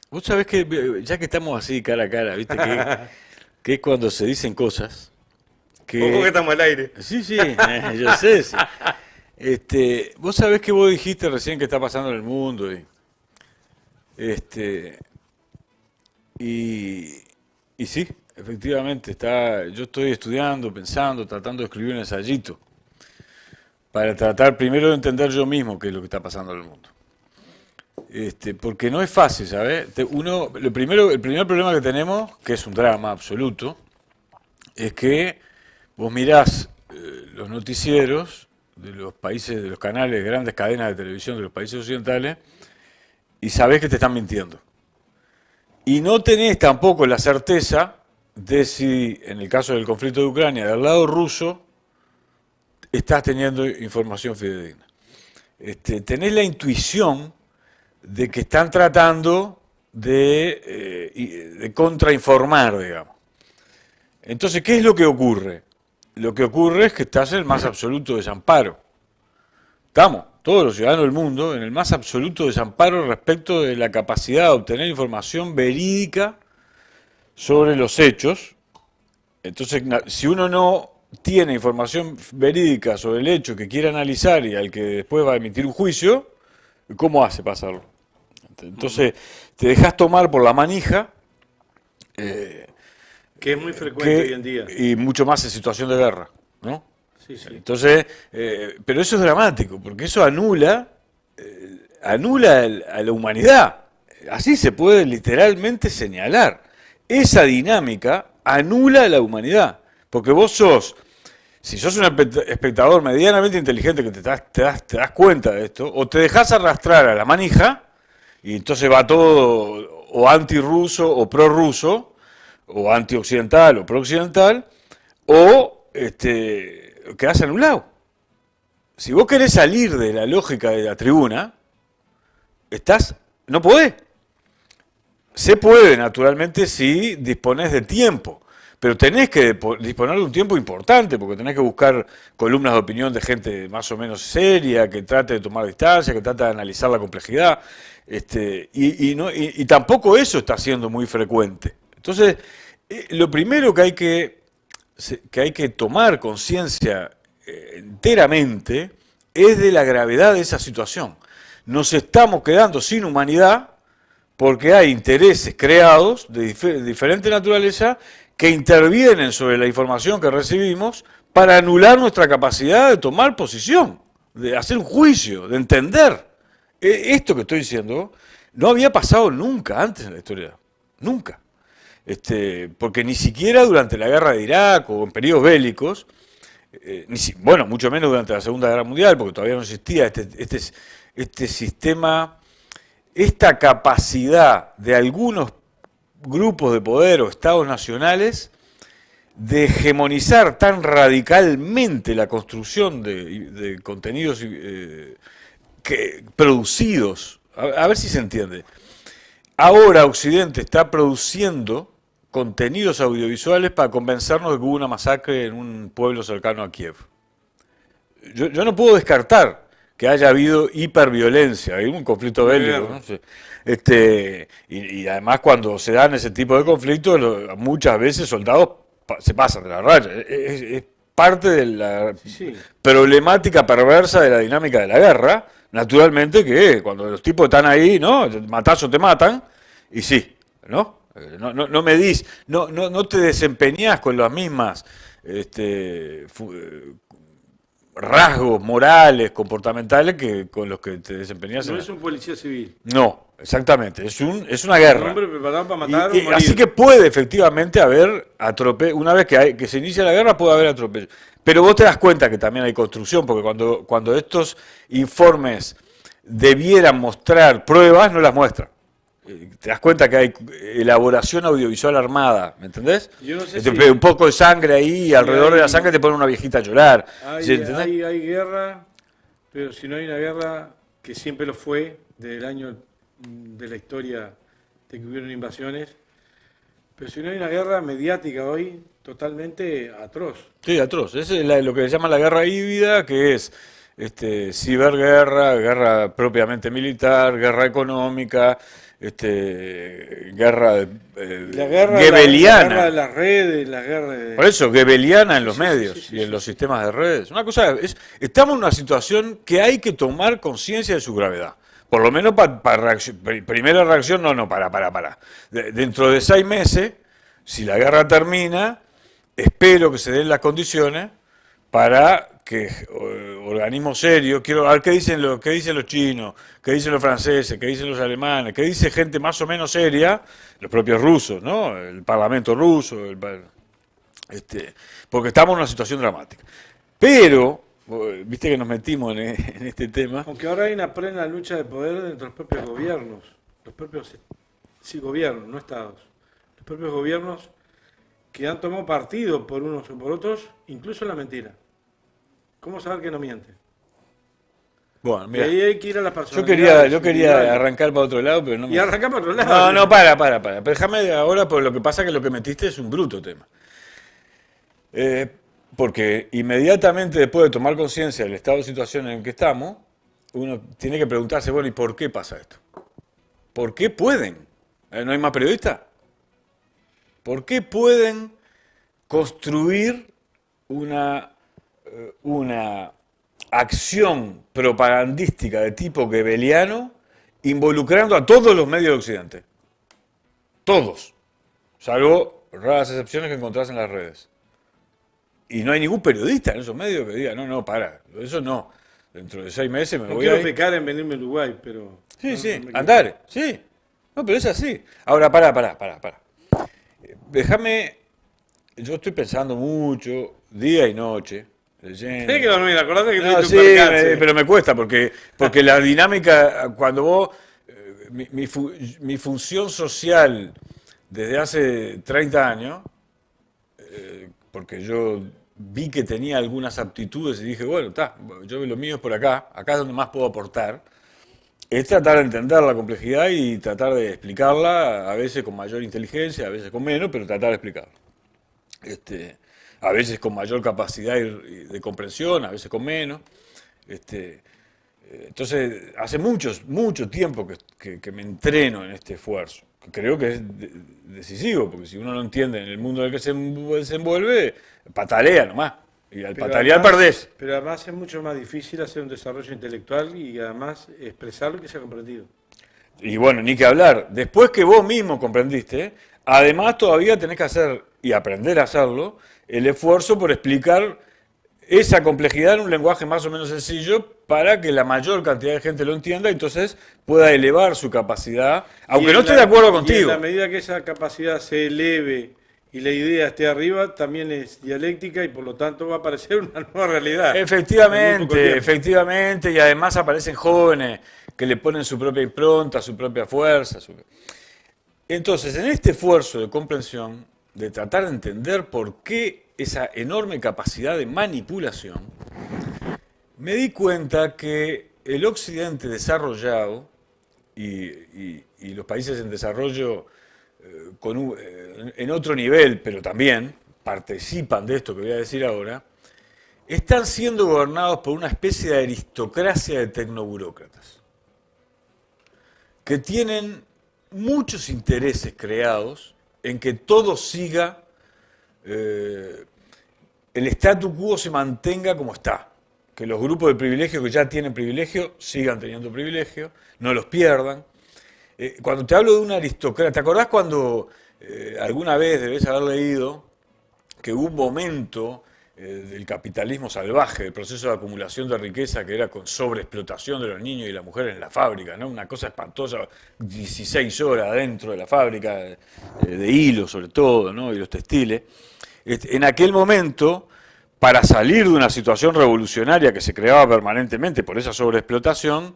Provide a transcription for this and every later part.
Vos sabés que, ya que estamos así cara a cara, viste, que es cuando se dicen cosas Ojo que que... estamos al aire. Sí, sí, yo sé, sí. Vos sabés que vos dijiste recién que está pasando en el mundo este, y, y sí, efectivamente, yo estoy estudiando, pensando, tratando de escribir un ensayito para tratar primero de entender yo mismo qué es lo que está pasando en el mundo. Porque no es fácil, ¿sabes? El primer problema que tenemos, que es un drama absoluto, es que vos mirás los noticieros de los países, de los canales, grandes cadenas de televisión de los países occidentales, y sabés que te están mintiendo. Y no tenés tampoco la certeza de si, en el caso del conflicto de Ucrania, del lado ruso, estás teniendo información fidedigna. Tenés la intuición de que están tratando de contrainformar, digamos. Entonces, ¿qué es lo que ocurre? Lo que ocurre es que estás en el más absoluto desamparo. Estamos, todos los ciudadanos del mundo, en el más absoluto desamparo respecto de la capacidad de obtener información verídica sobre los hechos. Entonces, si uno no tiene información verídica sobre el hecho que quiere analizar y al que después va a emitir un juicio, ¿cómo hace pasarlo? Entonces, te dejas tomar por la manija, eh, Que es muy frecuente hoy en día. y mucho más en situación de guerra, ¿no? Sí, sí. Entonces, pero eso es dramático, porque eso anula a la humanidad. Así se puede literalmente señalar. Esa dinámica anula a la humanidad, porque si sos un espectador medianamente inteligente que te das cuenta de esto, o te dejas arrastrar a la manija, y entonces va todo o antirruso o prorruso, o antioccidental o prooccidental, o quedás anulado. Si vos querés salir de la lógica de la tribuna, no podés. Se puede, naturalmente, si disponés de tiempo, pero tenés que disponer de un tiempo importante, porque tenés que buscar columnas de opinión de gente más o menos seria, que trate de tomar distancia, que trate de analizar la complejidad, y tampoco eso está siendo muy frecuente. Entonces, lo primero que hay que tomar conciencia enteramente es de la gravedad de esa situación. Nos estamos quedando sin humanidad porque hay intereses creados de diferente naturaleza que intervienen sobre la información que recibimos para anular nuestra capacidad de tomar posición, de hacer un juicio, de entender. Esto que estoy diciendo no había pasado nunca antes en la historia, nunca. Porque ni siquiera durante la guerra de Irak o en periodos bélicos, bueno, mucho menos durante la Segunda Guerra Mundial, porque todavía no existía este sistema, esta capacidad de algunos grupos de poder o estados nacionales de hegemonizar tan radicalmente la construcción de contenidos producidos. A ver si se entiende. Ahora Occidente está produciendo contenidos audiovisuales para convencernos de que hubo una masacre en un pueblo cercano a Kiev. Yo no puedo descartar que haya habido hiperviolencia, hay un conflicto Una bélico, guerra. ¿no? Sí. Y además cuando se dan ese tipo de conflictos, muchas veces soldados se pasan de la raya. Es parte de la Sí, sí. problemática perversa de la dinámica de la guerra. Naturalmente que cuando los tipos están ahí, ¿no? Matás o te matan, y sí, ¿no? No medís, no te desempeñás con las mismas rasgos morales, comportamentales que con los que te desempeñas No en es un policía civil. No, exactamente, es una Es un guerra. hombre preparado para matar o Así morir. que puede efectivamente haber atropello, una vez que se inicia la guerra puede haber atropello. Pero vos te das cuenta que también hay construcción, porque cuando estos informes debieran mostrar pruebas, no las muestran. Te das cuenta que hay elaboración audiovisual armada, ¿me entendés? Yo no sé Un poco de sangre ahí, y si alrededor de la sangre te ponen una viejita a llorar. ¿Sí, entendés? hay guerra, pero si no hay una guerra, que siempre lo fue, desde el año de la historia de que hubieron invasiones, pero si no hay una guerra mediática hoy, totalmente atroz. Sí, atroz. Es lo que se llama la guerra híbrida, que es ciberguerra, guerra propiamente militar, guerra económica, guerra goebbeliana. La guerra de las redes, la guerra de... Por eso, goebbeliana en los Sí, medios sí, y en sí. los sistemas de redes. Una cosa estamos en una situación que hay que tomar conciencia de su gravedad. Por lo menos para primera reacción, para. Dentro de 6 meses, si la guerra termina, espero que se den las condiciones para que organismos serios, quiero ver qué dicen los chinos, qué dicen los franceses, qué dicen los alemanes, qué dice gente más o menos seria, los propios rusos, ¿no? El parlamento ruso, porque estamos en una situación dramática. Pero, viste que nos metimos en este tema. Aunque ahora hay una plena lucha de poder dentro de los propios gobiernos, sí, gobiernos, no estados, los propios gobiernos que han tomado partido por unos o por otros, incluso en la mentira. ¿Cómo saber que no miente? Bueno, Y mira, ahí hay que ir a las yo personalidades. quería arrancar para otro lado, pero no me... Y arrancar para otro lado. No, para. Pero déjame ahora, porque lo que pasa es que lo que metiste es un bruto tema. Porque inmediatamente después de tomar conciencia del estado de situación en el que estamos, uno tiene que preguntarse, bueno, ¿y por qué pasa esto? ¿Por qué pueden? ¿No hay más periodistas? ¿Por qué pueden construir una acción propagandística de tipo goebbeliano involucrando a todos los medios de Occidente? Todos. Salvo raras excepciones que encontrás en las redes. Y no hay ningún periodista en esos medios que diga, no, eso no. Dentro de 6 meses me No voy quiero a ir. pecar en venirme a Uruguay, pero... Sí, no, sí, no me quiero. andar, sí. No, pero es así. Ahora, para. Déjame, yo estoy pensando mucho, día y noche, leyendo. Tienes que dormir, acordate que No, tuviste sí, un percance. pero me cuesta, porque la dinámica, cuando vos, mi función social desde hace 30 años, porque yo vi que tenía algunas aptitudes y dije, bueno, yo lo mío es por acá es donde más puedo aportar, es tratar de entender la complejidad y tratar de explicarla, a veces con mayor inteligencia, a veces con menos, pero tratar de explicarla. A veces con mayor capacidad de comprensión, a veces con menos. Entonces, hace mucho tiempo que me entreno en este esfuerzo, que creo que es decisivo, porque si uno no entiende en el mundo en el que se desenvuelve, patalea nomás. Y al Pero patalear además- perdés. Pero además es mucho más difícil hacer un desarrollo intelectual y además expresar lo que se ha comprendido. Y bueno, ni que hablar. Después que vos mismo comprendiste, además todavía tenés que hacer, y aprender a hacerlo, el esfuerzo por explicar esa complejidad en un lenguaje más o menos sencillo para que la mayor cantidad de gente lo entienda y entonces pueda elevar su capacidad, aunque no esté de acuerdo Y en contigo. la medida que esa capacidad se eleve y la idea esté arriba, también es dialéctica y por lo tanto va a aparecer una nueva realidad. En muy poco tiempo. Efectivamente, y además aparecen jóvenes que le ponen su propia impronta, su propia fuerza. Entonces, en este esfuerzo de comprensión, de tratar de entender por qué esa enorme capacidad de manipulación, me di cuenta que el Occidente desarrollado y los países en desarrollo en otro nivel, pero también participan de esto que voy a decir ahora, están siendo gobernados por una especie de aristocracia de tecnoburócratas, que tienen muchos intereses creados en que todo siga, el statu quo se mantenga como está, que los grupos de privilegio que ya tienen privilegio sigan teniendo privilegio, no los pierdan. Cuando te hablo de una aristocracia, ¿te acordás cuando alguna vez debes haber leído que hubo un momento del capitalismo salvaje, del proceso de acumulación de riqueza que era con sobreexplotación de los niños y las mujeres en la fábrica, ¿no? Una cosa espantosa, 16 horas dentro de la fábrica, de hilo sobre todo, ¿no? Y los textiles. En aquel momento, para salir de una situación revolucionaria que se creaba permanentemente por esa sobreexplotación,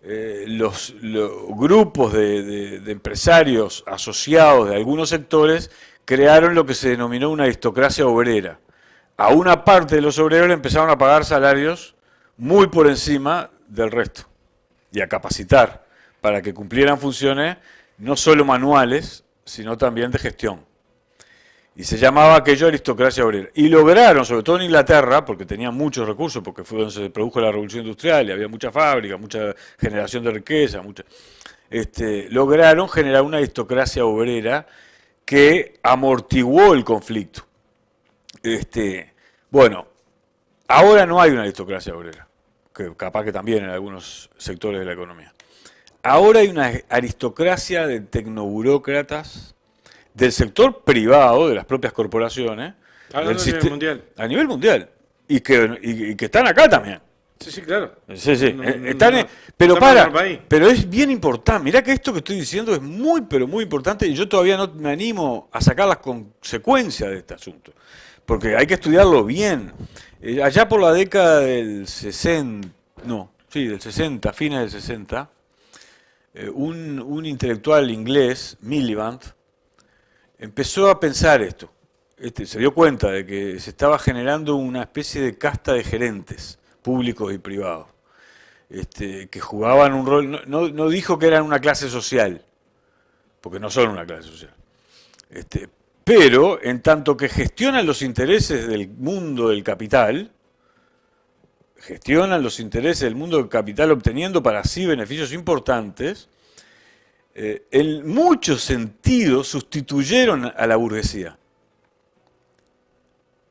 los grupos de empresarios asociados de algunos sectores crearon lo que se denominó una aristocracia obrera. A una parte de los obreros le empezaron a pagar salarios muy por encima del resto y a capacitar para que cumplieran funciones no solo manuales, sino también de gestión. Y se llamaba aquello aristocracia obrera. Y lograron, sobre todo en Inglaterra, porque tenían muchos recursos, porque fue donde se produjo la revolución industrial, y había mucha fábrica, mucha generación de riqueza, lograron generar una aristocracia obrera que amortiguó el conflicto. Bueno, ahora no hay una aristocracia obrera, que capaz que también en algunos sectores de la economía. Ahora hay una aristocracia de tecnoburócratas del sector privado, de las propias corporaciones, Hablando a nivel mundial. a nivel mundial, y que están acá también. Sí, claro. Sí, sí. No, Pero es bien importante. Mirá que esto que estoy diciendo es muy, pero muy importante y yo todavía no me animo a sacar las consecuencias de este asunto, porque hay que estudiarlo bien. Allá por la década del 60, del 60, fines del 60, un intelectual inglés, Miliband, empezó a pensar esto. Se dio cuenta de que se estaba generando una especie de casta de gerentes públicos y privados, que jugaban un rol, no dijo que eran una clase social, porque no son una clase social, pero en tanto que gestionan los intereses del mundo del capital, obteniendo para sí beneficios importantes, en muchos sentidos sustituyeron a la burguesía.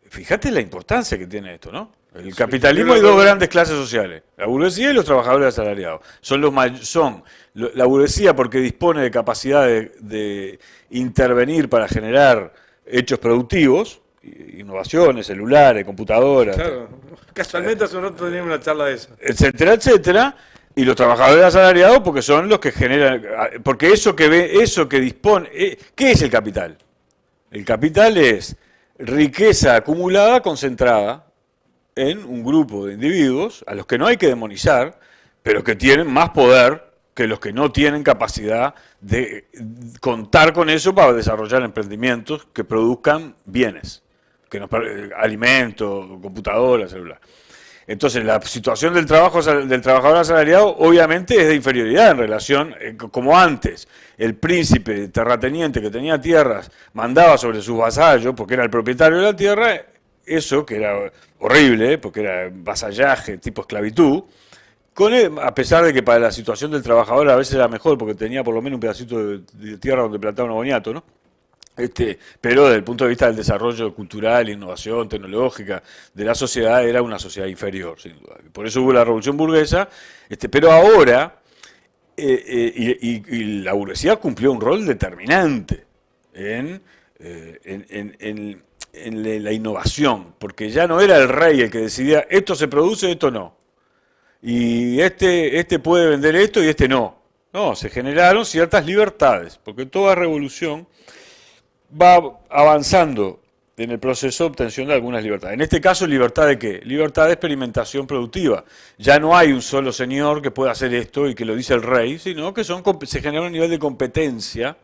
Fíjate la importancia que tiene esto, ¿no? El capitalismo hay dos grandes clases sociales, la burguesía y los trabajadores asalariados. La burguesía porque dispone de capacidad de intervenir para generar hechos productivos, innovaciones, celulares, computadoras. Claro, casualmente hace un rato teníamos una charla de eso. Etcétera, etcétera. Y los trabajadores asalariados porque son los que generan, porque eso que dispone, ¿qué es el capital? El capital es riqueza acumulada, concentrada en un grupo de individuos a los que no hay que demonizar, pero que tienen más poder que los que no tienen capacidad de contar con eso para desarrollar emprendimientos que produzcan bienes, alimentos, computadoras, celular. Entonces, la situación del trabajador asalariado obviamente es de inferioridad en relación, como antes, el príncipe terrateniente que tenía tierras mandaba sobre sus vasallos porque era el propietario de la tierra, eso que era horrible, porque era vasallaje tipo esclavitud, a pesar de que para la situación del trabajador a veces era mejor porque tenía por lo menos un pedacito de tierra donde plantar un boniato, ¿no? Pero desde el punto de vista del desarrollo cultural, innovación tecnológica de la sociedad, era una sociedad inferior, sin duda. Por eso hubo la revolución burguesa, pero ahora, y la burguesía cumplió un rol determinante en la innovación, porque ya no era el rey el que decidía, esto se produce, esto no. Y este puede vender esto y este no. No, se generaron ciertas libertades, porque toda revolución va avanzando en el proceso de obtención de algunas libertades. En este caso, ¿libertad de qué? Libertad de experimentación productiva. Ya no hay un solo señor que pueda hacer esto y que lo dice el rey, sino que se genera un nivel de competencia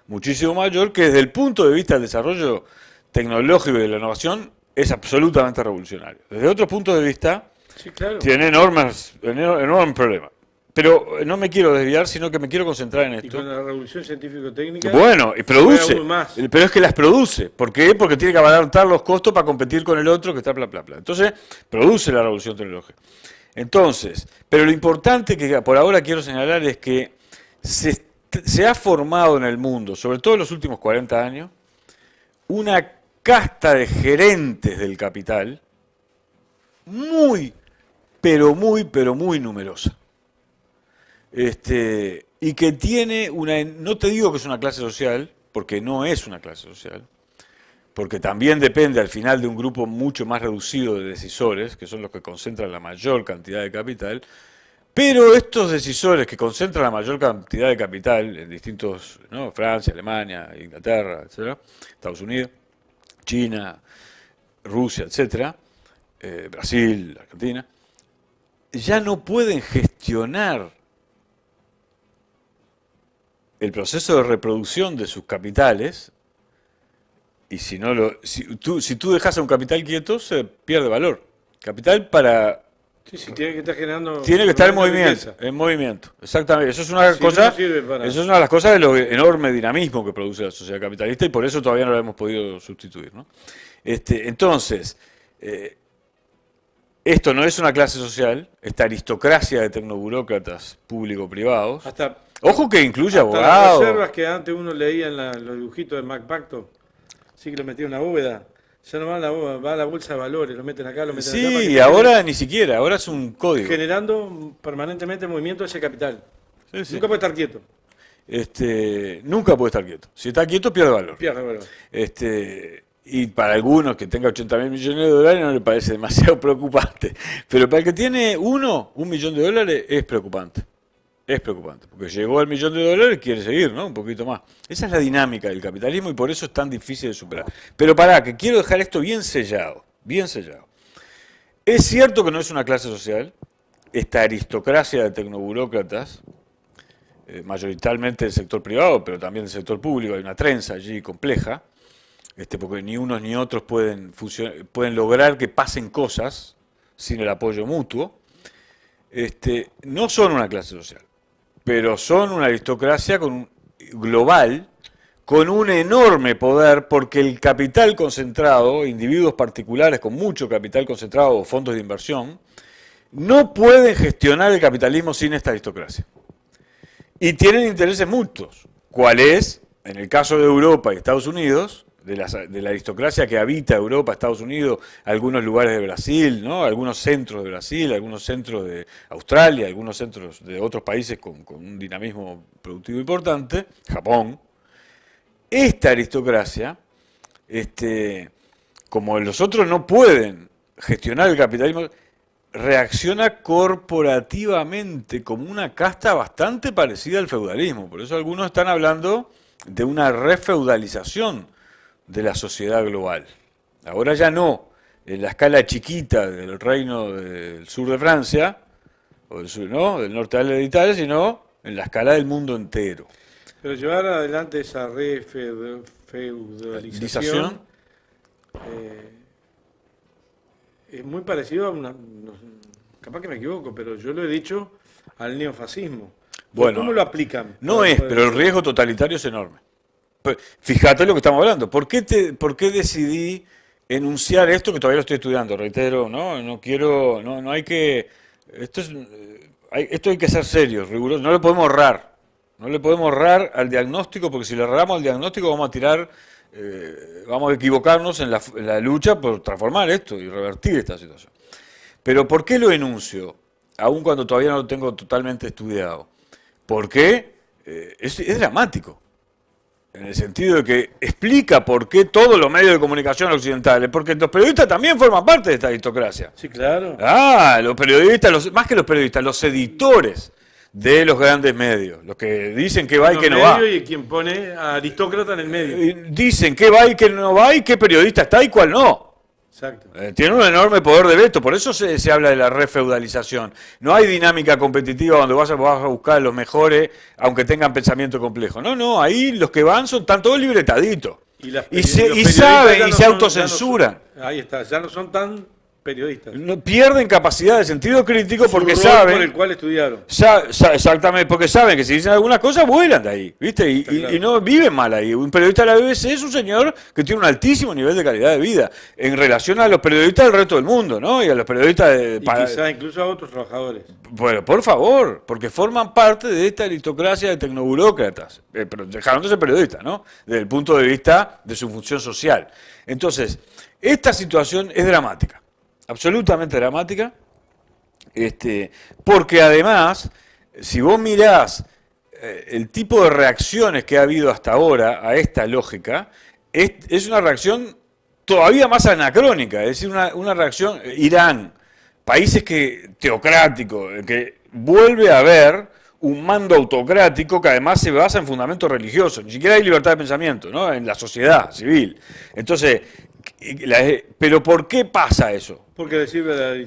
muchísimo mayor que desde el punto de vista del desarrollo tecnológico y de la innovación es absolutamente revolucionario. Desde otro punto de vista, sí, claro, tiene enormes problemas. Pero no me quiero desviar, sino que me quiero concentrar en esto. Y con la revolución científico-técnica... Bueno, y produce, pero es que las produce. ¿Por qué? Porque tiene que abaratar los costos para competir con el otro que está bla, bla, bla. Entonces, produce la revolución tecnológica. Entonces, pero lo importante que por ahora quiero señalar es que se ha formado en el mundo, sobre todo en los últimos 40 años, una casta de gerentes del capital muy, pero muy numerosa. Y que tiene no te digo que es una clase social, porque no es una clase social, porque también depende al final de un grupo mucho más reducido de decisores, que son los que concentran la mayor cantidad de capital, pero estos decisores que concentran la mayor cantidad de capital en distintos, ¿no? Francia, Alemania, Inglaterra, etcétera, Estados Unidos, China, Rusia, etcétera, Brasil, Argentina, ya no pueden gestionar el proceso de reproducción de sus capitales, y si tú dejas a un capital quieto, se pierde valor. Capital para Sí, sí, tiene que estar generando... Tiene que estar en riqueza. movimiento, exactamente. Eso es una Si cosa, no sirve para... eso es una de las cosas de lo enorme dinamismo que produce la sociedad capitalista y por eso todavía no la hemos podido sustituir, ¿no? Entonces, esto no es una clase social, esta aristocracia de tecnoburócratas público-privados. Ojo que incluye hasta abogados. las reservas que antes uno leía en los dibujitos de MacPacto, sí que lo metía en una bóveda. Ya no va a la bolsa de valores, lo meten acá, lo meten acá. Sí, y ahora ni siquiera, ahora es un código. Generando permanentemente movimiento de ese capital. Sí, sí. Nunca puede estar quieto. Nunca puede estar quieto. Si está quieto, pierde valor. Pierde valor. Y para algunos que tenga 80.000 millones de dólares no le parece demasiado preocupante. Pero para el que tiene $1 millón de dólares es preocupante. Es preocupante. Porque llegó al $1 millón y quiere seguir, ¿no? Un poquito más. Esa es la dinámica del capitalismo y por eso es tan difícil de superar. Pero pará, que quiero dejar esto bien sellado. Bien sellado. Es cierto que no es una clase social. Esta aristocracia de tecnoburócratas, mayoritariamente del sector privado, pero también del sector público, hay una trenza allí compleja, porque ni unos ni otros pueden lograr que pasen cosas sin el apoyo mutuo. No son una clase social, pero son una aristocracia global, con un enorme poder, porque el capital concentrado, individuos particulares con mucho capital concentrado o fondos de inversión, no pueden gestionar el capitalismo sin esta aristocracia. Y tienen intereses mutuos. ¿Cuál es? En el caso de Europa y Estados Unidos, de la aristocracia que habita Europa, Estados Unidos, algunos lugares de Brasil, ¿no? Algunos centros de Brasil, algunos centros de Australia, algunos centros de otros países con un dinamismo productivo importante, Japón. Esta aristocracia, como los otros no pueden gestionar el capitalismo, reacciona corporativamente como una casta bastante parecida al feudalismo. Por eso algunos están hablando de una refeudalización de la sociedad global. Ahora ya no en la escala chiquita del reino del sur de Francia, o del sur, ¿no? Del norte de Italia, sino en la escala del mundo entero. Pero llevar adelante esa refeudalización es muy parecido a capaz que me equivoco, pero yo lo he dicho, al neofascismo. Bueno, ¿cómo lo aplican? No es, pero el riesgo totalitario es enorme. Fíjate lo que estamos hablando. ¿Por qué decidí enunciar esto que todavía lo estoy estudiando? Reitero, no hay que... Esto hay que ser serio, riguroso. No le podemos ahorrar. No le podemos ahorrar al diagnóstico, porque si le ahorramos al diagnóstico vamos a tirar... vamos a equivocarnos en la lucha por transformar esto y revertir esta situación. Pero ¿por qué lo enuncio? Aun cuando todavía no lo tengo totalmente estudiado. Porque es dramático. En el sentido de que explica por qué todos los medios de comunicación occidentales, porque los periodistas también forman parte de esta aristocracia. Sí, claro. Los periodistas, más que los periodistas, los editores de los grandes medios, los que dicen que va y que no va. Y quien pone a aristócrata en el medio. Dicen que va y que no va y qué periodista está y cuál no. Exacto. Tiene un enorme poder de veto, por eso se habla de la refeudalización. No hay dinámica competitiva donde vas a buscar a los mejores, aunque tengan pensamiento complejo. No, ahí los que van están todos libretaditos. Y saben y se autocensuran. Ahí está, ya no son tan periodistas. No, pierden capacidad de sentido crítico porque rol saben... por el cual estudiaron. Exactamente, porque saben que si dicen alguna cosa vuelan de ahí, ¿viste? Claro. Y no viven mal ahí. Un periodista de la BBC es un señor que tiene un altísimo nivel de calidad de vida en relación a los periodistas del resto del mundo, ¿no? Y a los periodistas quizá incluso a otros trabajadores. Bueno, por favor, porque forman parte de esta aristocracia de tecnoburócratas, pero dejaron de ser periodistas, ¿no? Desde el punto de vista de su función social. Entonces, esta situación es dramática. Absolutamente dramática, porque además, si vos mirás el tipo de reacciones que ha habido hasta ahora a esta lógica, es una reacción todavía más anacrónica, es decir, una reacción, Irán, países teocráticos, que vuelve a haber un mando autocrático que además se basa en fundamentos religiosos, ni siquiera hay libertad de pensamiento, ¿no? En la sociedad civil. Entonces, ¿pero por qué pasa eso?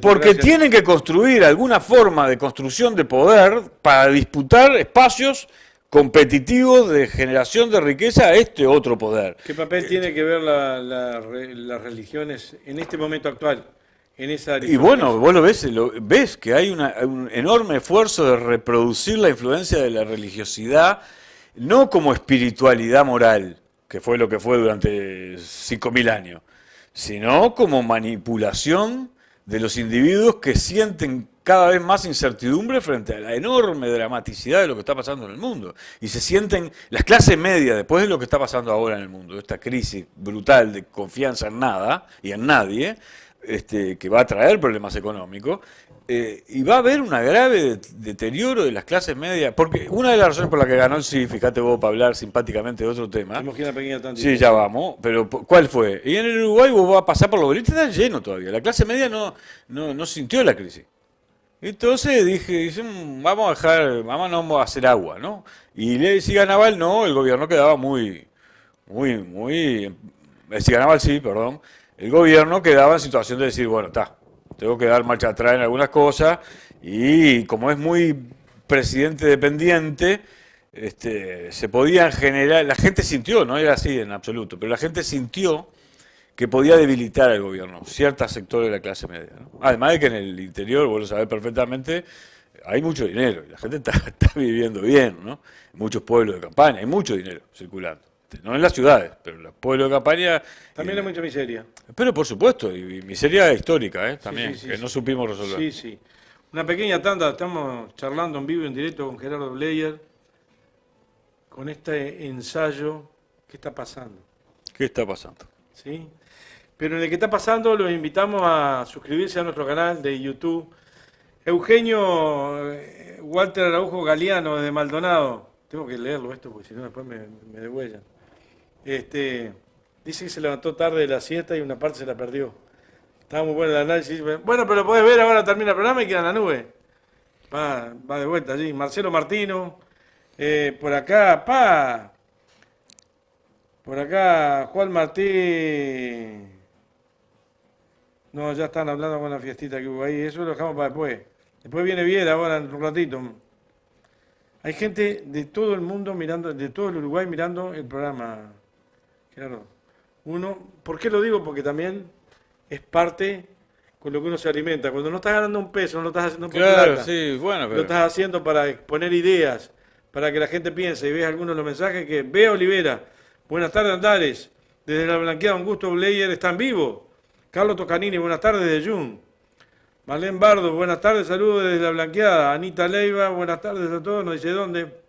Porque tienen que construir alguna forma de construcción de poder para disputar espacios competitivos de generación de riqueza a este otro poder. ¿Qué papel tiene que ver las religiones en este momento actual? en esa Y bueno, vos ves que hay un enorme esfuerzo de reproducir la influencia de la religiosidad, no como espiritualidad moral, que fue lo que fue durante 5.000 años, sino como manipulación de los individuos que sienten cada vez más incertidumbre frente a la enorme dramaticidad de lo que está pasando en el mundo. Y se sienten, las clases medias, después de lo que está pasando ahora en el mundo, esta crisis brutal de confianza en nada y en nadie, que va a traer problemas económicos, y va a haber un grave deterioro de las clases medias, porque una de las razones por las que ganó el sí, fíjate vos, para hablar simpáticamente de otro tema. Tenemos que ir a una pequeña tanda. Sí, ya vamos, pero ¿cuál fue? Y en el Uruguay vos vas a pasar por los boliches, está lleno todavía, la clase media no sintió la crisis. Entonces dije, vamos a dejar, vamos a hacer agua, ¿no? Y si ganaba el no, el gobierno quedaba si ganaba el sí, perdón, el gobierno quedaba en situación de decir, bueno, tengo que dar marcha atrás en algunas cosas, y como es muy presidente dependiente, se podían generar, la gente sintió, no era así en absoluto, pero la gente sintió que podía debilitar al gobierno, ciertos sectores de la clase media, ¿no? Además de que en el interior, vos lo sabés perfectamente, hay mucho dinero y la gente está viviendo bien, ¿no? En muchos pueblos de campaña hay mucho dinero circulando. No en las ciudades, pero en los pueblos de campaña. También hay mucha miseria. Pero por supuesto, y miseria histórica, también, Sí, que no supimos resolver. Sí, sí. Una pequeña tanda, estamos charlando en vivo y en directo con Gerardo Bleyer, con este ensayo. ¿Qué está pasando? ¿Qué está pasando? ¿Sí? Pero en el que está pasando los invitamos a suscribirse a nuestro canal de YouTube. Eugenio Walter Araujo Galeano de Maldonado. Tengo que leerlo esto porque si no después me degüellan. Dice que se levantó tarde de la siesta y una parte se la perdió. Estaba muy bueno el análisis. Bueno, pero lo podés ver ahora, termina el programa y queda en la nube. Va de vuelta allí. Marcelo Martino. Por acá, Por acá, Juan Martín. No, ya están hablando con la fiestita que hubo ahí. Eso lo dejamos para después. Después viene Viera ahora en un ratito. Hay gente de todo el mundo mirando, de todo el Uruguay mirando el programa. Claro. ¿Por qué lo digo? Porque también es parte con lo que uno se alimenta. Cuando no estás ganando un peso, no lo estás haciendo por plata. Sí, bueno, pero Lo estás haciendo para exponer ideas, para que la gente piense y veas algunos de los mensajes que Bea Olivera. Buenas tardes, Andares. Desde la Blanqueada, un gusto, Bleyer está en vivo. Carlos Toscanini, buenas tardes de Jun. Marlene Bardo, buenas tardes, saludos desde la Blanqueada. Anita Leiva, buenas tardes a todos, no dice dónde.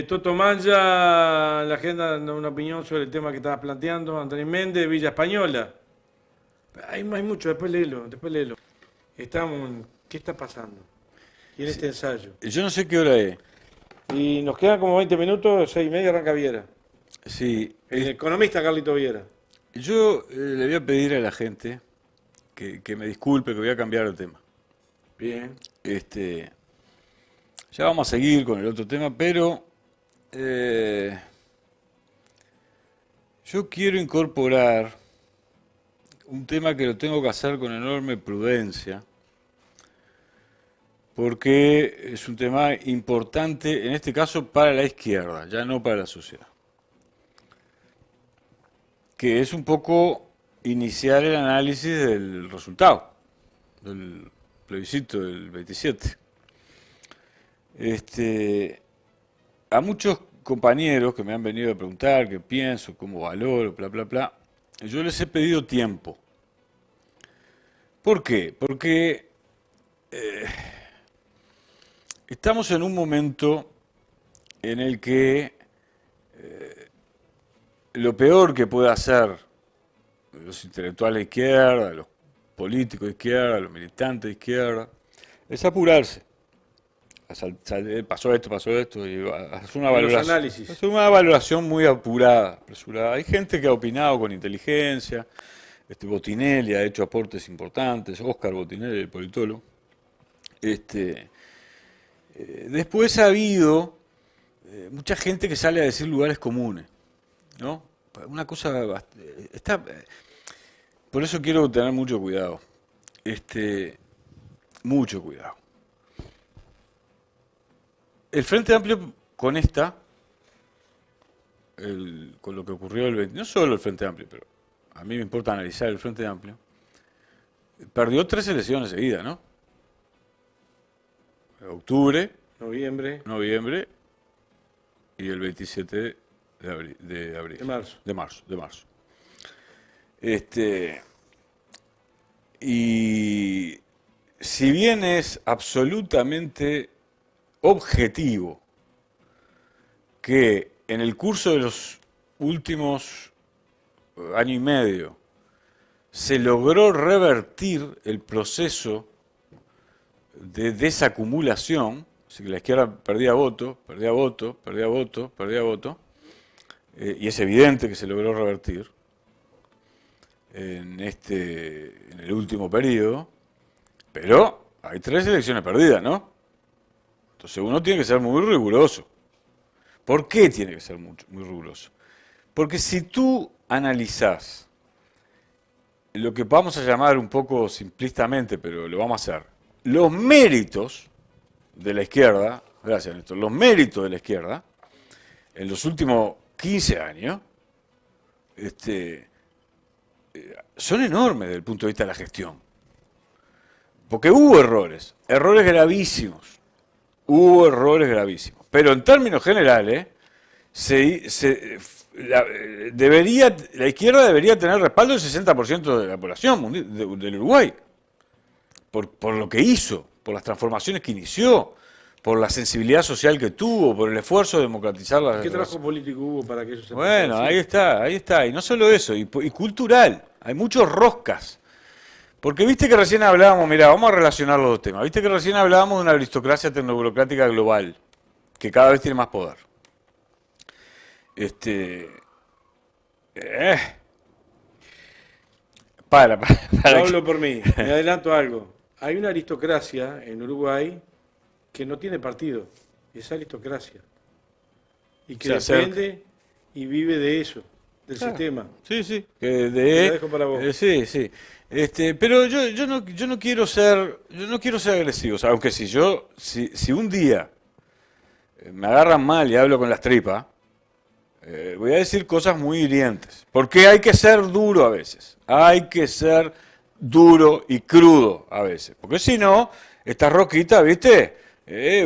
Toto Manja, la agenda, una opinión sobre el tema que estabas planteando. Antonio Méndez, Villa Española. Hay mucho, después léelo. ¿Qué está pasando? Y en este ensayo. yo no sé qué hora es. Y nos quedan como 20 minutos, 6:30 arranca Viera. Sí, El economista Carlito Viera. yo le voy a pedir a la gente que me disculpe, que voy a cambiar el tema. Bien. Ya vamos a seguir con el otro tema, pero yo quiero incorporar un tema que lo tengo que hacer con enorme prudencia, porque es un tema importante, en este caso para la izquierda, ya no para la sociedad, que es un poco iniciar el análisis del resultado del plebiscito del 27. A muchos compañeros que me han venido a preguntar qué pienso, cómo valoro, bla, bla, bla, yo les he pedido tiempo. ¿Por qué? Porque estamos en un momento en el que lo peor que puede hacer los intelectuales de izquierda, los políticos de izquierda, los militantes de izquierda, es apurarse. Pasó esto, y hacer una valoración muy apurada, apresurada. Hay gente que ha opinado con inteligencia, Botinelli ha hecho aportes importantes, Oscar Botinelli, el politólogo. Después ha habido mucha gente que sale a decir lugares comunes, ¿no? Una cosa por eso quiero tener mucho cuidado. Mucho cuidado. El Frente Amplio con con lo que ocurrió el 20, no solo el Frente Amplio, pero a mí me importa analizar el Frente Amplio, Perdió 3 elecciones seguidas, ¿no? Octubre, Noviembre, noviembre y el 27 de abril. de marzo. De marzo. Y si bien es absolutamente objetivo que en el curso de los últimos año y medio se logró revertir el proceso de desacumulación, así que la izquierda perdía voto, perdía voto, perdía voto, perdía voto, y es evidente que se logró revertir en el último periodo, pero hay 3 elecciones perdidas, ¿no? Entonces uno tiene que ser muy riguroso. ¿Por qué tiene que ser muy riguroso? Porque si tú analizás lo que vamos a llamar un poco simplistamente, pero lo vamos a hacer, los méritos de la izquierda, gracias Néstor, los méritos de la izquierda en los últimos 15 años son enormes desde el punto de vista de la gestión. Porque hubo errores gravísimos, pero en términos generales, la izquierda debería tener respaldo del 60% de la población del Uruguay, por lo que hizo, por las transformaciones que inició, por la sensibilidad social que tuvo, por el esfuerzo de democratizar la... ¿Qué trabajo político hubo para que eso se Bueno, pasara? ahí está, y no solo eso, y cultural, hay muchos roscas. Porque viste que recién hablábamos, mira, vamos a relacionar los dos temas, viste que recién hablábamos de una aristocracia tecnoburocrática global, que cada vez tiene más poder. Para Yo hablo por mí, me adelanto a algo. Hay una aristocracia en Uruguay que no tiene partido, es aristocracia. Y que depende y vive de eso, del sistema. Sí, sí. Te lo dejo para vos. Sí, sí. Pero yo no quiero ser agresivo, o sea, aunque si un día me agarran mal y hablo con las tripas, voy a decir cosas muy hirientes, porque hay que ser duro a veces, hay que ser duro y crudo a veces, porque si no, estas roquitas, ¿viste?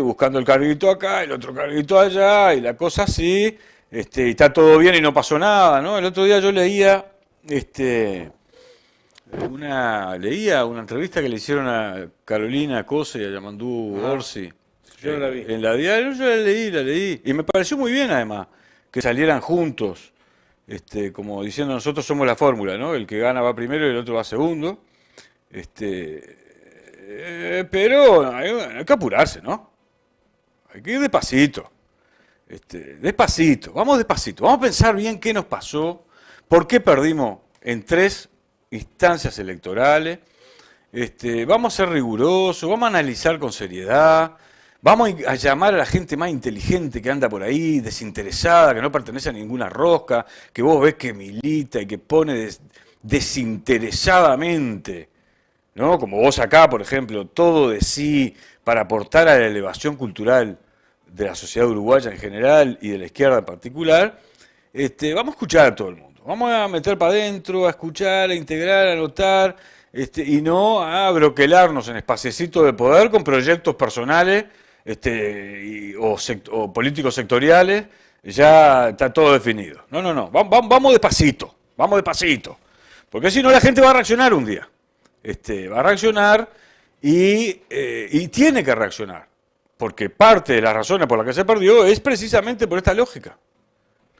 Buscando el carguito acá, el otro carguito allá, y la cosa así, y está todo bien y no pasó nada, ¿no? El otro día yo leía una entrevista que le hicieron a Carolina Cose y a Yamandú Orsi. Yo no la vi. En la diario yo la leí. Y me pareció muy bien además que salieran juntos, como diciendo nosotros somos la fórmula, ¿no? El que gana va primero y el otro va segundo. Pero hay que apurarse, ¿no? Hay que ir despacito. Despacito, vamos a pensar bien qué nos pasó, por qué perdimos en 3 instancias electorales, vamos a ser rigurosos, vamos a analizar con seriedad, vamos a llamar a la gente más inteligente que anda por ahí, desinteresada, que no pertenece a ninguna rosca, que vos ves que milita y que pone desinteresadamente, ¿no? Como vos acá, por ejemplo, todo de sí para aportar a la elevación cultural de la sociedad uruguaya en general y de la izquierda en particular. Vamos a escuchar a todo el mundo, vamos a meter para adentro, a escuchar, a integrar, a anotar, y no a broquelarnos en espaciecitos de poder con proyectos personales o políticos sectoriales. Ya está todo definido. No, vamos despacito, porque si no la gente va a reaccionar un día. Va a reaccionar y tiene que reaccionar, porque parte de las razones por las que se perdió es precisamente por esta lógica.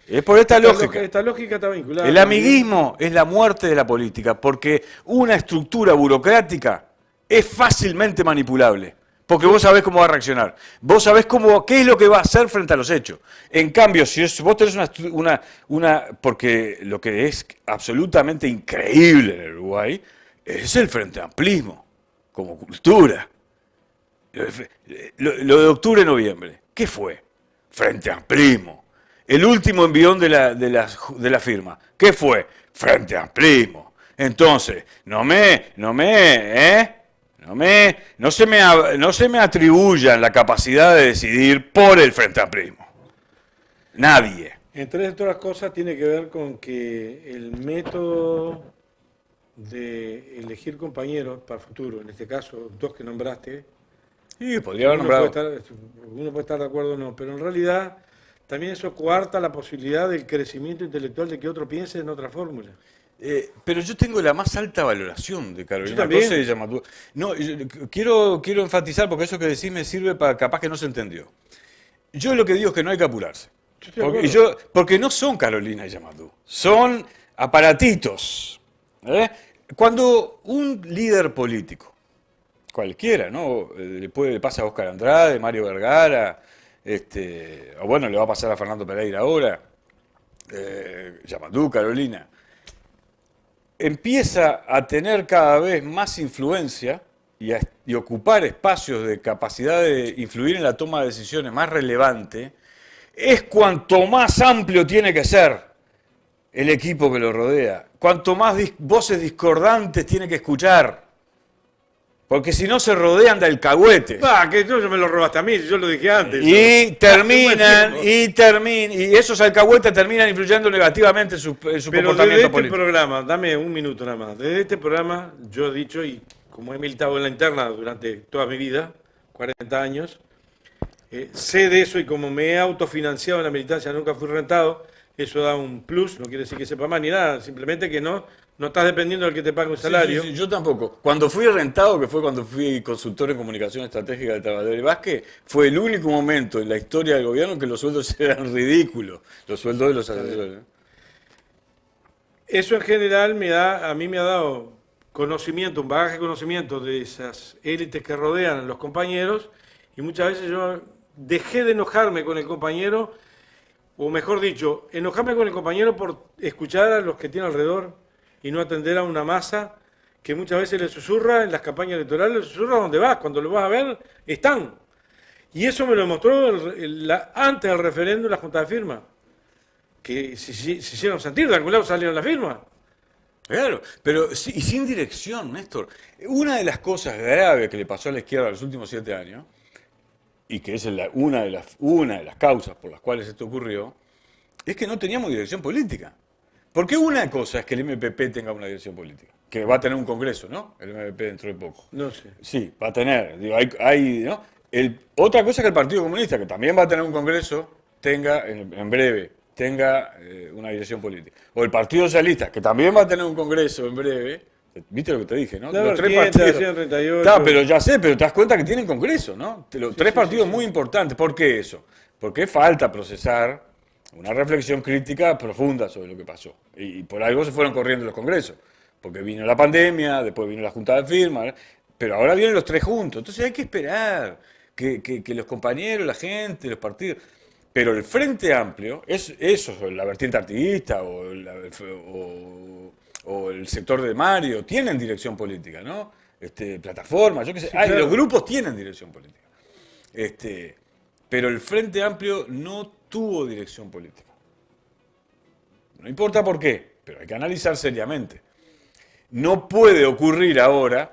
Es por esta lógica. Esta lógica está vinculada. El amiguismo es la muerte de la política, porque una estructura burocrática es fácilmente manipulable, porque vos sabés cómo va a reaccionar, vos sabés qué es lo que va a hacer frente a los hechos. En cambio, si vos tenés porque lo que es absolutamente increíble en el Uruguay es el frente amplismo, como cultura. Lo de octubre-noviembre, ¿qué fue? Frente amplismo. El último envión de la firma, ¿qué fue? Frente amplismo. Entonces, no se me atribuyan la capacidad de decidir por el frente amplismo. Nadie. Entre otras cosas tiene que ver con que el método de elegir compañeros para el futuro, en este caso, dos que nombraste, Sí, podría haber nombrado. uno puede estar de acuerdo o no, pero en realidad también eso coarta la posibilidad del crecimiento intelectual de que otro piense en otra fórmula. Pero yo tengo la más alta valoración de Yo Carolina también. Cose y de Yamatú. No, quiero enfatizar, porque eso que decís me sirve para capaz que no se entendió. Yo lo que digo es que no hay que apurarse. Yo estoy de acuerdo. Porque no son Carolina y Yamatú, son aparatitos. ¿Eh? Cuando un líder político, cualquiera, ¿no? Le pasa a Óscar Andrade, Mario Vergara, o bueno, le va a pasar a Fernando Pereira ahora, Yamatú, Carolina, empieza a tener cada vez más influencia y ocupar espacios de capacidad de influir en la toma de decisiones más relevante, es cuanto más amplio tiene que ser el equipo que lo rodea, cuanto más voces discordantes tiene que escuchar, porque si no se rodean de alcahuetes. Que yo me lo robaste a mí, yo lo dije antes. Y y esos alcahuetes terminan influyendo negativamente en su Pero desde comportamiento este político. programa, dame un minuto nada más, desde este programa yo he dicho, y como he militado en la interna durante toda mi vida, 40 años, sé de eso y como me he autofinanciado en la militancia, nunca fui rentado, eso da un plus, no quiere decir que sepa más ni nada, simplemente que no estás dependiendo del que te pague un salario. Sí, yo tampoco. Cuando fui rentado, que fue cuando fui consultor en comunicación estratégica de Tabaré Vázquez, fue el único momento en la historia del gobierno que los sueldos eran ridículos, los sueldos de los asesores. Eso en general a mí me ha dado conocimiento, un bagaje de conocimiento de esas élites que rodean a los compañeros, y muchas veces yo dejé de enojarme con el compañero, o mejor dicho, enojarme con el compañero por escuchar a los que tiene alrededor y no atender a una masa que muchas veces le susurra en las campañas electorales, le susurra donde vas, cuando lo vas a ver, están. Y eso me lo mostró antes del referéndum la Junta de Firma, que se hicieron sentir, de algún lado salieron las firmas. Claro, pero y sin dirección, Néstor. Una de las cosas graves que le pasó a la izquierda en los últimos 7 años, y que es una de las causas por las cuales esto ocurrió, es que no teníamos dirección política. Porque una cosa es que el MPP tenga una dirección política, que va a tener un congreso, ¿no? El MPP dentro de poco. No sé. Sí, va a tener. Digo, ¿no? Otra cosa es que el Partido Comunista, que también va a tener un congreso, tenga en breve una dirección política. O el Partido Socialista, que también va a tener un congreso en breve. ¿Viste lo que te dije, no? La Los tres vertiente, partidos. 138. Está, pero ya sé, pero te das cuenta que tienen congreso, ¿no? Los tres partidos muy importantes. ¿Por qué eso? Porque falta procesar una reflexión crítica profunda sobre lo que pasó. Y por algo se fueron corriendo los congresos. Porque vino la pandemia, después vino la junta de firma, ¿eh? Pero ahora vienen los tres juntos. Entonces hay que esperar que los compañeros, la gente, los partidos. Pero el Frente Amplio, es eso, la vertiente artiguista o el sector de Mario, tienen dirección política, ¿no? Plataforma, yo qué sé. Sí, claro. Los grupos tienen dirección política. Pero el Frente Amplio no tuvo dirección política. No importa por qué, pero hay que analizar seriamente. No puede ocurrir ahora,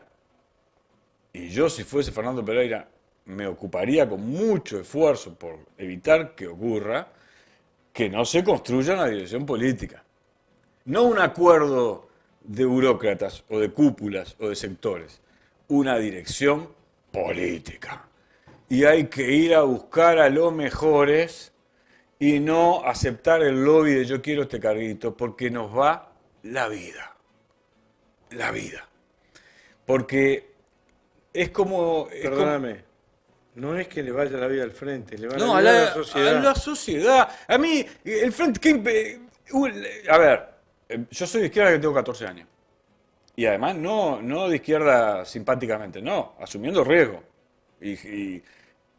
y yo si fuese Fernando Pereira me ocuparía con mucho esfuerzo por evitar que ocurra, que no se construya una dirección política. No un acuerdo de burócratas o de cúpulas o de sectores, una dirección política. Y hay que ir a buscar a los mejores y no aceptar el lobby de yo quiero este carguito, porque nos va la vida. La vida. Porque es como... Perdóname, no es que le vaya la vida al frente, le va No, la vida a la sociedad. a la sociedad. A mí, el frente... a ver, yo soy de izquierda que tengo 14 años. Y además no de izquierda simpáticamente, no, asumiendo riesgo. Y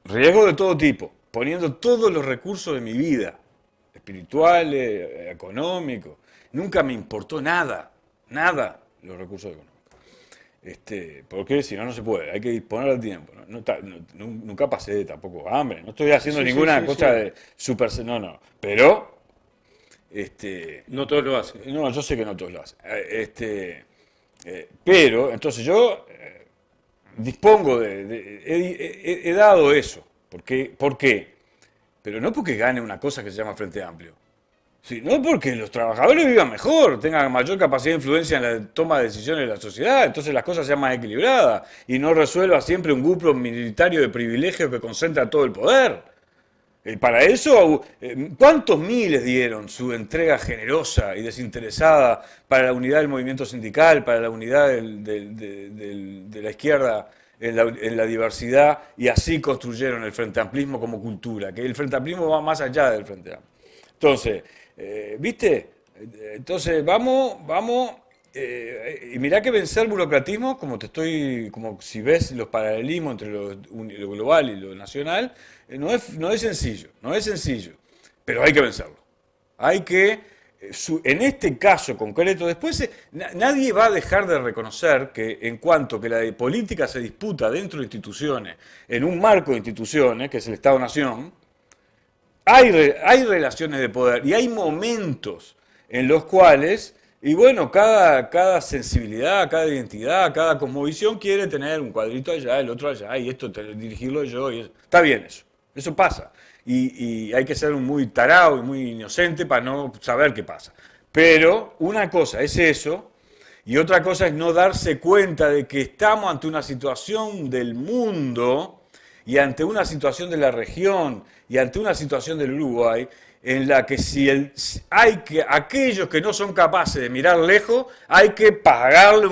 riesgo de todo tipo, poniendo todos los recursos de mi vida, espirituales, económicos. Nunca me importó nada los recursos económicos. Porque si no, no se puede, hay que disponer del tiempo. Nunca pasé tampoco hambre, no estoy haciendo ninguna cosa de super... No, pero... no todos lo hacen. No, yo sé que no todos lo hacen. Pero, entonces yo dispongo he dado eso. ¿Por qué? Pero no porque gane una cosa que se llama Frente Amplio. sino porque los trabajadores vivan mejor, tengan mayor capacidad de influencia en la toma de decisiones de la sociedad, entonces las cosas sean más equilibradas y no resuelva siempre un grupo minoritario de privilegios que concentra todo el poder. Para eso, ¿cuántos miles dieron su entrega generosa y desinteresada para la unidad del movimiento sindical, para la unidad de la izquierda en la diversidad, y así construyeron el Frente Amplismo como cultura? Que el Frente Amplismo va más allá del Frente Amplio. Entonces, ¿viste? Entonces, y mirá que vencer burocratismo, como si ves los paralelismos entre lo global y lo nacional, no es sencillo, no es sencillo, pero hay que vencerlo. Hay que, en este caso concreto, después nadie va a dejar de reconocer que en cuanto que la política se disputa dentro de instituciones, en un marco de instituciones, que es el Estado-Nación, hay relaciones de poder y hay momentos en los cuales, y bueno, cada sensibilidad, cada identidad, cada cosmovisión quiere tener un cuadrito allá, el otro allá, y esto dirigirlo yo. Está bien eso pasa. Y hay que ser muy tarado y muy inocente para no saber qué pasa. Pero una cosa es eso, y otra cosa es no darse cuenta de que estamos ante una situación del mundo y ante una situación de la región y ante una situación del Uruguay en la que aquellos que no son capaces de mirar lejos, hay que pagarle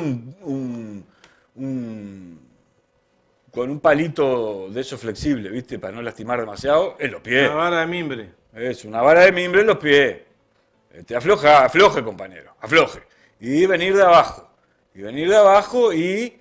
con un palito de eso flexible, ¿viste? Para no lastimar demasiado, en los pies. Una vara de mimbre. Es una vara de mimbre en los pies. Afloje, compañero, afloje. Y venir de abajo. Y venir de abajo y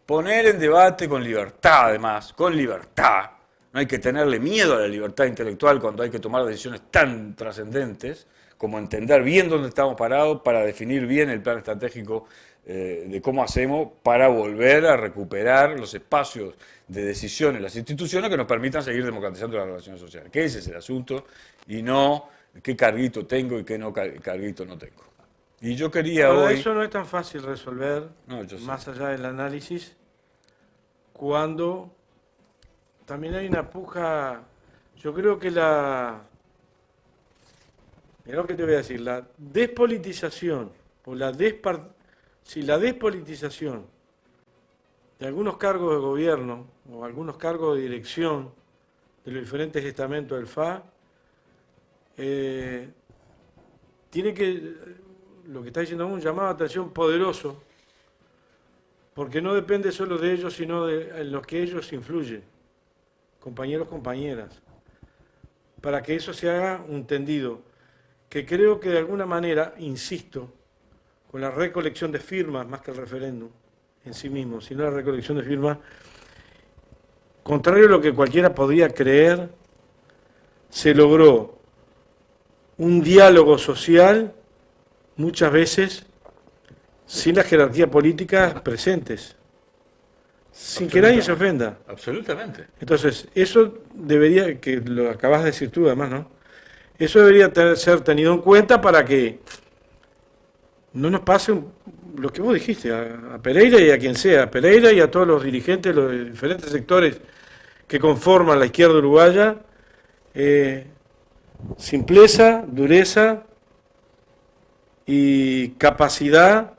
poner en debate con libertad, además, con libertad. No hay que tenerle miedo a la libertad intelectual cuando hay que tomar decisiones tan trascendentes como entender bien dónde estamos parados para definir bien el plan estratégico de cómo hacemos para volver a recuperar los espacios de decisión en las instituciones que nos permitan seguir democratizando las relaciones sociales. Que ese es el asunto y no qué carguito tengo y qué no carguito no tengo. Y yo quería Ahora, hoy... eso no es tan fácil resolver, No, yo sé. más allá del análisis, cuando también hay una puja. Yo creo que mirá lo que te voy a decir, la despolitización o la despolitización de algunos cargos de gobierno o algunos cargos de dirección de los diferentes estamentos del FA tiene que, lo que está diciendo, un llamado de atención poderoso, porque no depende solo de ellos, sino de en los que ellos influyen, compañeros, compañeras, para que eso se haga un tendido, que creo que de alguna manera, insisto, con la recolección de firmas, más que el referéndum en sí mismo, sino la recolección de firmas, contrario a lo que cualquiera podría creer, se logró un diálogo social, muchas veces sin la jerarquía política presentes, sin que nadie se ofenda. Absolutamente. Entonces, eso debería, que lo acabas de decir tú además, ¿no? Eso debería ser tenido en cuenta para que no nos pase lo que vos dijiste, a Pereira y a quien sea, a Pereira y a todos los dirigentes de los diferentes sectores que conforman la izquierda uruguaya, simpleza, dureza y capacidad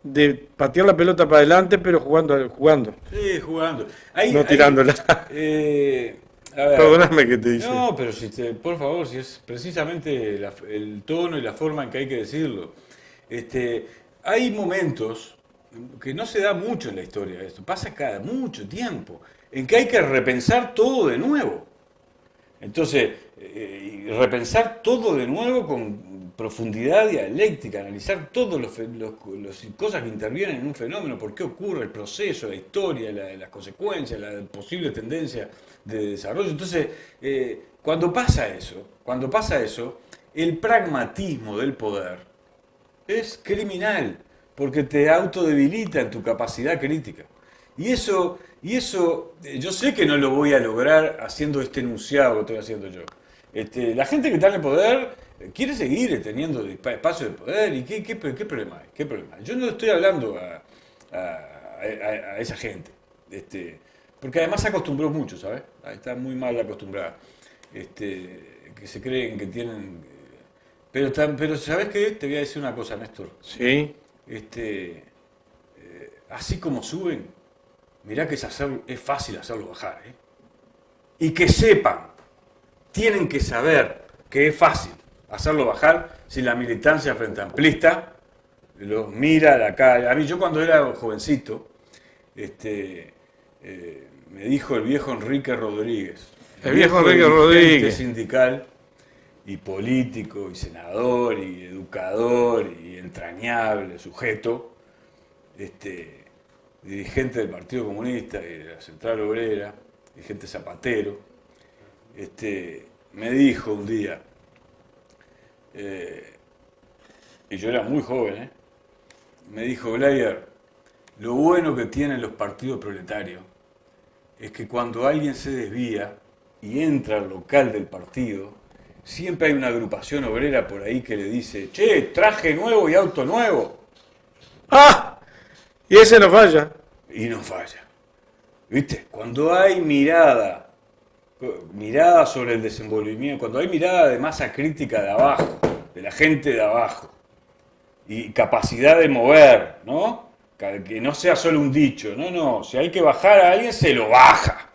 de patear la pelota para adelante, pero jugando. Sí, jugando. No tirándola. A ver, Perdóname que te dice. no, pero por favor, si es precisamente el tono y la forma en que hay que decirlo. Hay momentos que no se da mucho en la historia esto, pasa cada mucho tiempo, en que hay que repensar todo de nuevo. Entonces, repensar todo de nuevo con profundidad dialéctica, analizar todas las cosas que intervienen en un fenómeno, por qué ocurre, el proceso, la historia, las consecuencias, la posible tendencia de desarrollo. Entonces, cuando pasa eso, el pragmatismo del poder es criminal, porque te autodebilita en tu capacidad crítica. Y eso, yo sé que no lo voy a lograr haciendo este enunciado que estoy haciendo yo. La gente que está en el poder quiere seguir teniendo espacio de poder. ¿Y qué problema hay? ¿Qué problema hay? Yo no estoy hablando a esa gente. Porque además se acostumbró mucho, ¿sabes? Está muy mal acostumbrada. Que se creen que tienen Pero ¿sabes qué? Te voy a decir una cosa, Néstor. Sí. Este, Así como suben, mirá que es fácil hacerlo bajar, ¿eh? Y que sepan, tienen que saber que es fácil hacerlo bajar si la militancia frente amplista los mira a la cara. A mí, yo cuando era jovencito, me dijo el viejo Enrique Rodríguez, El viejo Enrique dirigente Rodríguez. sindical y político y senador y educador y entrañable sujeto, dirigente del Partido Comunista y de la Central Obrera, dirigente zapatero, me dijo un día, y yo era muy joven, me dijo: Blair, lo bueno que tienen los partidos proletarios es que cuando alguien se desvía y entra al local del partido, siempre hay una agrupación obrera por ahí que le dice: che, traje nuevo y auto nuevo. ¡Ah! Y ese no falla. Y no falla. ¿Viste? Cuando hay mirada sobre el desenvolvimiento, cuando hay mirada de masa crítica de abajo, de la gente de abajo, y capacidad de mover, ¿no? Que no sea solo un dicho, no, si hay que bajar a alguien, se lo baja.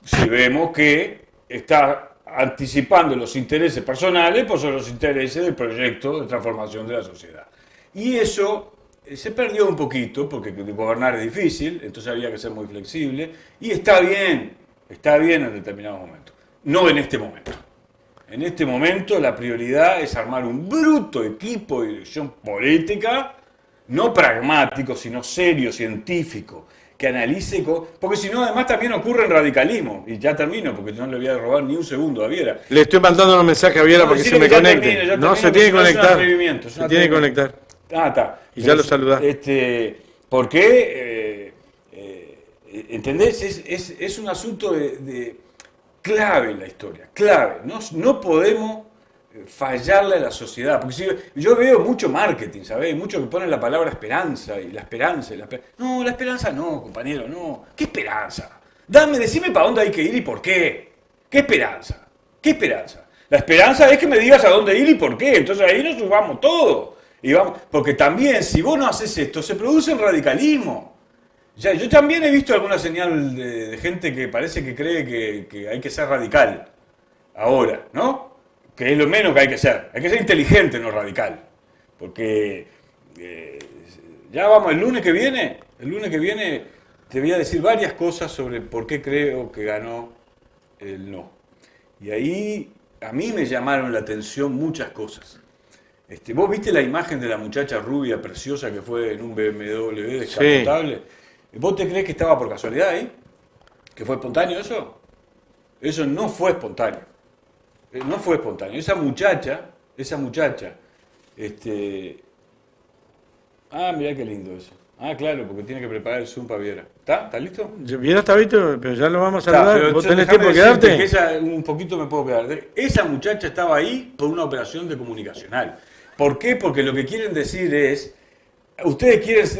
Si vemos que está anticipando los intereses personales por sobre los intereses del proyecto de transformación de la sociedad. Y eso se perdió un poquito, porque gobernar es difícil, entonces había que ser muy flexible, y está bien en determinados momentos. No en este momento. En este momento la prioridad es armar un bruto equipo de dirección política, no pragmático, sino serio, científico, que analice, porque si no además también ocurre en radicalismo, y ya termino porque no le voy a robar ni un segundo a Viera. Le estoy mandando un mensaje a Viera porque se me conecte. No, se tiene que conectar. Se tiene que conectar. Ah, está. Y ya lo saludás. ¿Por qué? ¿Entendés? Es un asunto de clave en la historia, clave. No podemos fallarle a la sociedad, porque si yo veo mucho marketing, ¿sabés? Mucho que ponen la palabra esperanza y la esperanza. No, la esperanza no, compañero, no. ¿Qué esperanza? Decime para dónde hay que ir y por qué. ¿Qué esperanza? ¿Qué esperanza? La esperanza es que me digas a dónde ir y por qué, entonces ahí nos subamos todo. Y vamos, porque también, si vos no haces esto, se produce un radicalismo. Ya, yo también he visto alguna señal de gente que parece que cree que hay que ser radical ahora, ¿no? Que es lo menos que hay que ser. Hay que ser inteligente, no radical. Porque ya vamos, el lunes que viene te voy a decir varias cosas sobre por qué creo que ganó el no. Y ahí a mí me llamaron la atención muchas cosas. ¿Vos viste la imagen de la muchacha rubia preciosa que fue en un BMW descapotable? Sí. ¿Vos te crees que estaba por casualidad ahí? ¿Que fue espontáneo eso? Eso no fue espontáneo. No fue espontáneo. Esa muchacha, mirá qué lindo eso. Ah, claro, porque tiene que preparar el Zoom para Viera. ¿Está listo? Viera está visto, pero ya lo vamos a saludar. ¿Vos tenés tiempo de quedarte? Un poquito me puedo quedar. Esa muchacha estaba ahí por una operación de comunicacional. ¿Por qué? Porque lo que quieren decir es, ustedes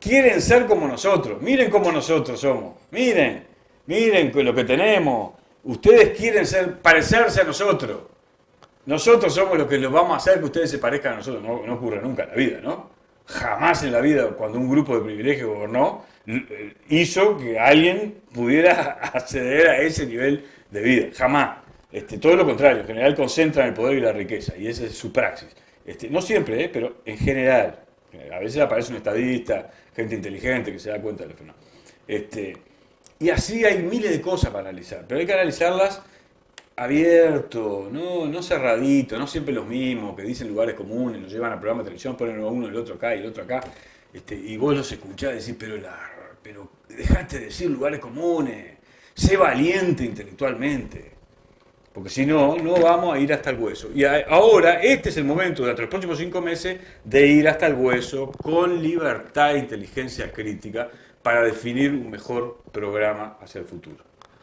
quieren ser como nosotros. Miren cómo nosotros somos. Miren lo que tenemos. Ustedes quieren parecerse a nosotros. Nosotros somos los que los vamos a hacer que ustedes se parezcan a nosotros. No ocurre nunca en la vida, ¿no? Jamás en la vida, cuando un grupo de privilegios gobernó, hizo que alguien pudiera acceder a ese nivel de vida. Jamás. Todo lo contrario, en general concentran el poder y la riqueza, y esa es su praxis. No siempre, pero en general. A veces aparece un estadista, gente inteligente que se da cuenta de lo que no. Y así hay miles de cosas para analizar, pero hay que analizarlas abierto, no cerradito, no siempre los mismos, que dicen lugares comunes, los llevan a programas de televisión, ponen uno el otro acá y el otro acá, y vos los escuchás decir, pero dejate de decir lugares comunes, sé valiente intelectualmente. Porque si no, no vamos a ir hasta el hueso. Y ahora, este es el momento, durante los próximos 5 meses, de ir hasta el hueso con libertad e inteligencia crítica para definir un mejor programa hacia el futuro.